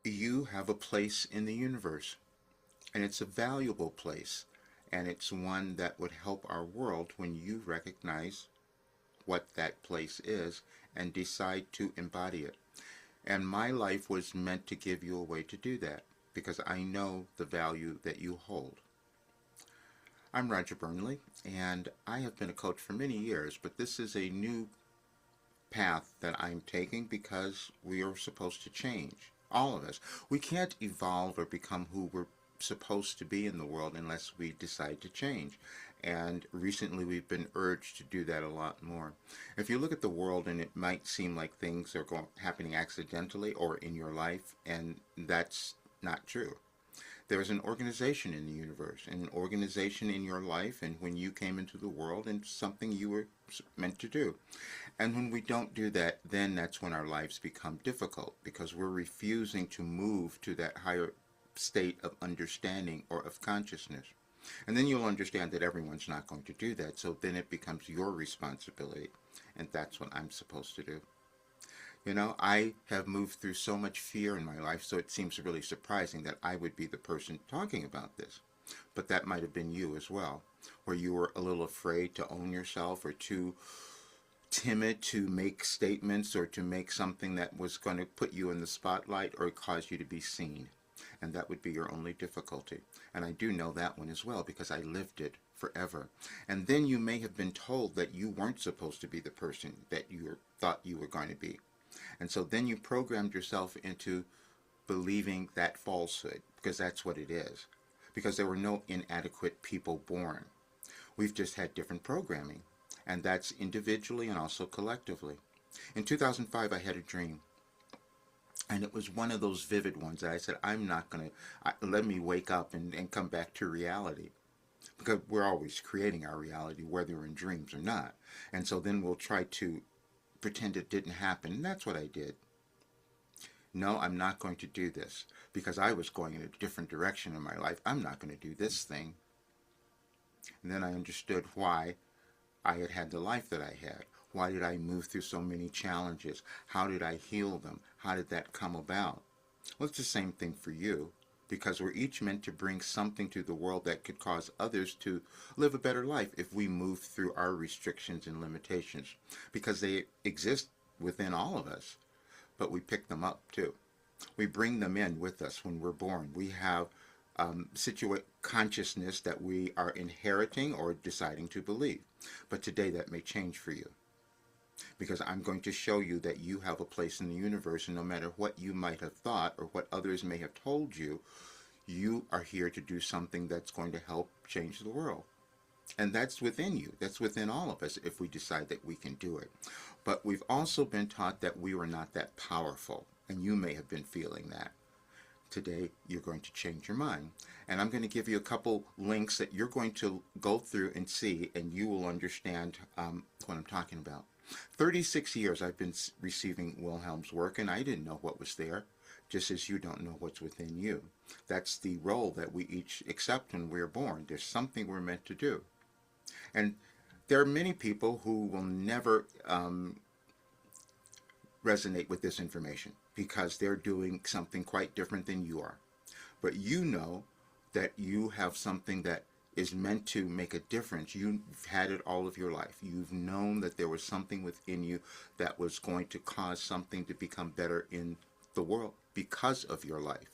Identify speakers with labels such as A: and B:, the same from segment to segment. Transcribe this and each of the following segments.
A: You have a place in the universe, and it's a valuable place, and it's one that would help our world when you recognize what that place is and decide to embody it. And my life was meant to give you a way to do that because I know the value that you hold. I'm Roger Burnley, and I have been a coach for many years, but this is a new path that I'm taking because we are supposed to change. All of us. We can't evolve or become who we're supposed to be in the world unless we decide to change. And recently we've been urged to do that a lot more. If you look at the world and it might seem like things are happening accidentally or in your life, and that's not true. There is an organization in the universe, and an organization in your life, and when you came into the world, and something you were meant to do. And when we don't do that, then that's when our lives become difficult because we're refusing to move to that higher state of understanding or of consciousness. And then you'll understand that everyone's not going to do that, so then it becomes your responsibility. And that's what I'm supposed to do. You know, I have moved through so much fear in my life, so it seems really surprising that I would be the person talking about this. But that might have been you as well, where you were a little afraid to own yourself or too timid to make statements or to make something that was going to put you in the spotlight or cause you to be seen. And that would be your only difficulty. And I do know that one as well because I lived it forever. And then you may have been told that you weren't supposed to be the person that you thought you were going to be. And so then you programmed yourself into believing that falsehood because that's what it is. Because there were no inadequate people born. We've just had different programming. And that's individually and also collectively. In 2005, I had a dream. And it was one of those vivid ones that I said, I'm not going to, let me wake up and come back to reality. Because we're always creating our reality, whether we're in dreams or not. And so then we'll try to pretend it didn't happen. And that's what I did. No, I'm not going to do this. Because I was going in a different direction in my life. I'm not going to do this thing. And then I understood why I had had the life that I had. Why did I move through so many challenges? How did I heal them? How did that come about? Well, it's the same thing for you, because we're each meant to bring something to the world that could cause others to live a better life if we move through our restrictions and limitations, because they exist within all of us, but we pick them up too. We bring them in with us when we're born. We have consciousness that we are inheriting or deciding to believe. But today that may change for you. Because I'm going to show you that you have a place in the universe, and no matter what you might have thought or what others may have told you, you are here to do something that's going to help change the world. And that's within you. That's within all of us if we decide that we can do it. But we've also been taught that we were not that powerful, and you may have been feeling that. Today, you're going to change your mind. And I'm going to give you a couple links that you're going to go through and see, and you will understand what I'm talking about. 36 years I've been receiving Wilhelm's work, and I didn't know what was there, just as you don't know what's within you. That's the role that we each accept when we're born. There's something we're meant to do. And there are many people who will never resonate with this information because they're doing something quite different than you are. But you know that you have something that is meant to make a difference. You've had it all of your life. You've known that there was something within you that was going to cause something to become better in the world because of your life.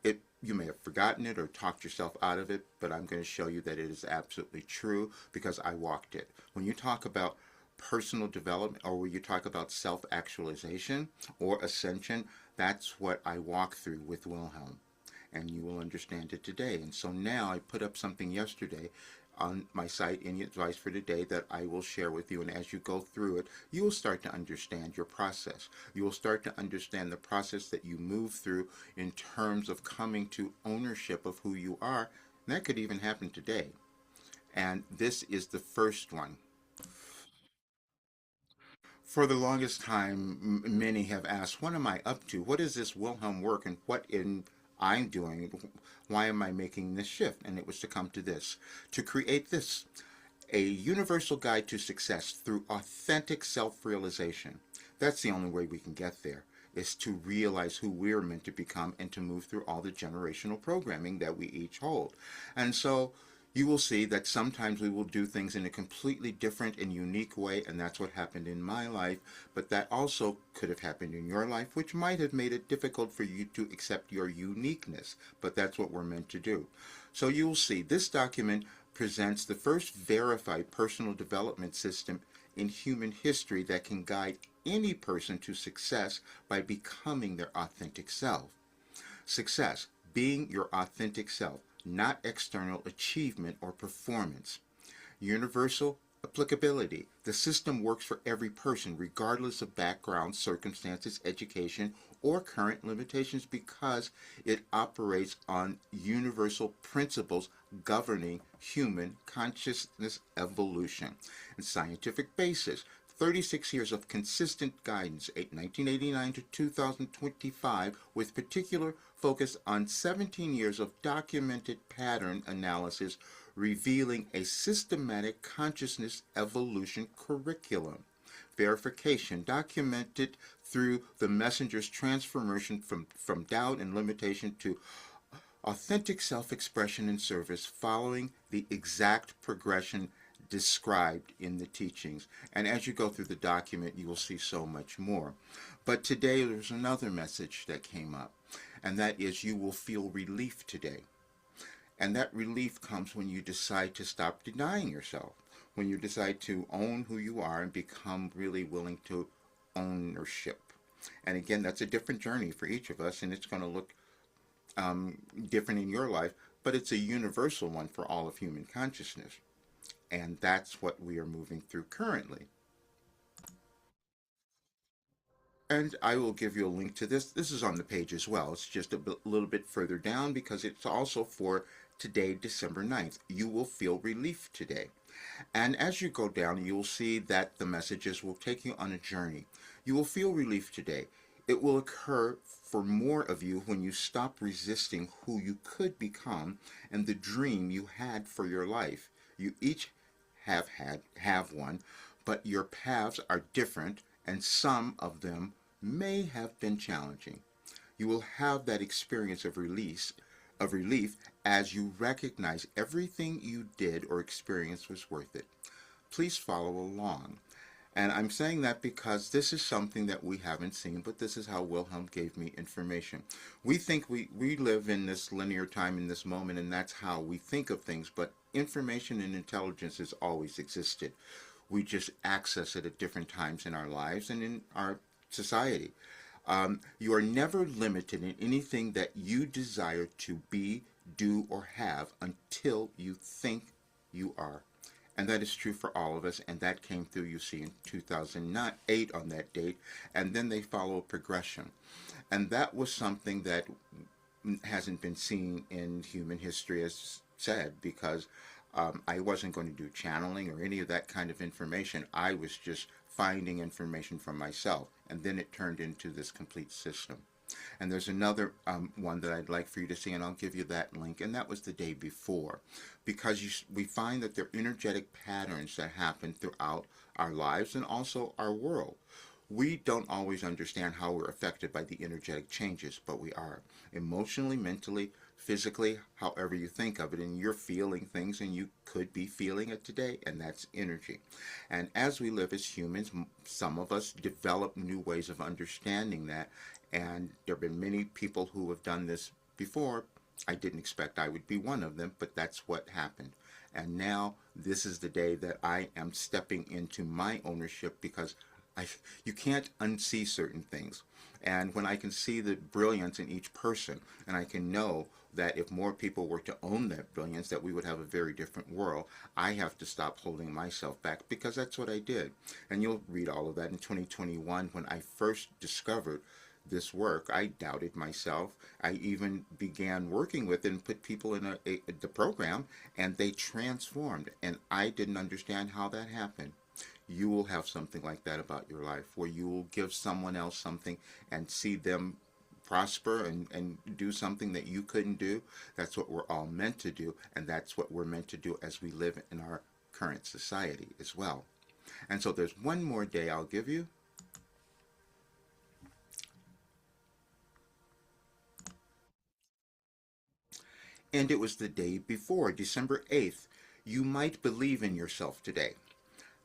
A: You may have forgotten it or talked yourself out of it, but I'm going to show you that it is absolutely true because I walked it. When you talk about personal development, or when you talk about self-actualization or ascension, that's what I walk through with Wilhelm, and you will understand it today. And so now I put up something yesterday on my site, Any Advice for Today, that I will share with you. And as you go through it, you will start to understand your process. You will start to understand the process that you move through in terms of coming to ownership of who you are. And that could even happen today. And this is the first one. For the longest time, many have asked, what am I up to? What is this Wilhelm work, and what I'm doing? Why am I making this shift? And it was to come to this, to create this, a universal guide to success through authentic self-realization. That's the only way we can get there. is to realize who we're meant to become and to move through all the generational programming that we each hold. And so you will see that sometimes we will do things in a completely different and unique way, and that's what happened in my life, but that also could have happened in your life, which might have made it difficult for you to accept your uniqueness, but that's what we're meant to do. So you'll see this document presents the first verified personal development system in human history that can guide any person to success by becoming their authentic self. Success, being your authentic self, not external achievement or performance. Universal applicability. The system works for every person, regardless of background, circumstances, education, or current limitations, because it operates on universal principles governing human consciousness evolution. And scientific basis. 36 years of consistent guidance, 1989 to 2025, with particular focus on 17 years of documented pattern analysis revealing a systematic consciousness evolution curriculum. Verification documented through the messenger's transformation from doubt and limitation to authentic self-expression and service, following the exact progression described in the teachings. And as you go through the document, you will see so much more. But today there's another message that came up, and that is you will feel relief today. And that relief comes when you decide to stop denying yourself, when you decide to own who you are and become really willing to ownership. And again, that's a different journey for each of us, and it's going to look different in your life, but it's a universal one for all of human consciousness. And that's what we are moving through currently. And I will give you a link to this. This is on the page as well. It's just little bit further down because it's also for today, December 9th. You will feel relief today. And as you go down, you will see that the messages will take you on a journey. You will feel relief today. It will occur for more of you when you stop resisting who you could become and the dream you had for your life. You each have one, but your paths are different, and some of them may have been challenging. You will have that experience of relief as you recognize everything you did or experienced was worth it. Please follow along. And I'm saying that because this is something that we haven't seen, but this is how Wilhelm gave me information. We think we live in this linear time in this moment, and that's how we think of things, but information and intelligence has always existed. We just access it at different times in our lives and in our society. You are never limited in anything that you desire to be, do, or have until you think you are. And that is true for all of us, and that came through, you see, in 2008 on that date, and then they follow a progression. And that was something that hasn't been seen in human history, as said, because I wasn't going to do channeling or any of that kind of information. I was just finding information from myself, and then it turned into this complete system. And there's another one that I'd like for you to see, and I'll give you that link, and that was the day before, because we find that there are energetic patterns that happen throughout our lives and also our world. We don't always understand how we're affected by the energetic changes, but we are emotionally, mentally, physically, however you think of it, and you're feeling things, and you could be feeling it today, and that's energy. And as we live as humans, some of us develop new ways of understanding that, and there have been many people who have done this before. I didn't expect I would be one of them, but that's what happened. And now this is the day that I am stepping into my ownership, because you can't unsee certain things. And when I can see the brilliance in each person, and I can know that if more people were to own that brilliance, that we would have a very different world, I have to stop holding myself back, because that's what I did. And you'll read all of that in 2021 when I first discovered this work. I doubted myself. I even began working with and put people in the program, and they transformed. And I didn't understand how that happened. You will have something like that about your life, where you will give someone else something and see them prosper and do something that you couldn't do. That's what we're all meant to do, and that's what we're meant to do as we live in our current society as well. And so there's one more day I'll give you. and it was the day before, December 8th. You might believe in yourself today.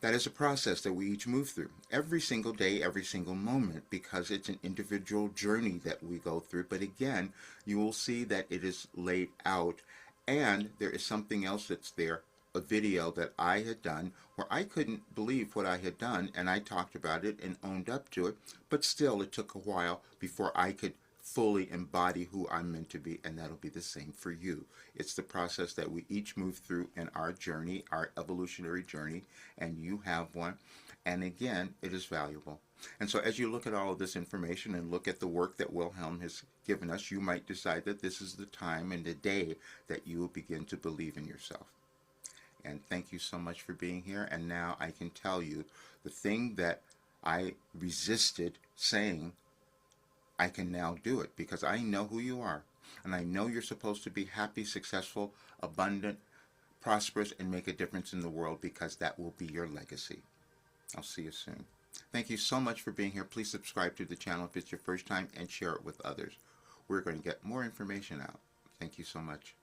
A: That is a process that we each move through every single day, every single moment, because it's an individual journey that we go through. But again, you will see that it is laid out, and there is something else that's there, a video that I had done where I couldn't believe what I had done, and I talked about it and owned up to it. But still, it took a while before I could fully embody who I'm meant to be, and that'll be the same for you. It's the process that we each move through in our journey, our evolutionary journey, and you have one. And again, it is valuable. And so as you look at all of this information and look at the work that Wilhelm has given us, you might decide that this is the time and the day that you will begin to believe in yourself. And thank you so much for being here. And now I can tell you the thing that I resisted saying, I can now do it because I know who you are. And I know you're supposed to be happy, successful, abundant, prosperous, and make a difference in the world, because that will be your legacy. I'll see you soon. Thank you so much for being here. Please subscribe to the channel if it's your first time and share it with others. We're going to get more information out. Thank you so much.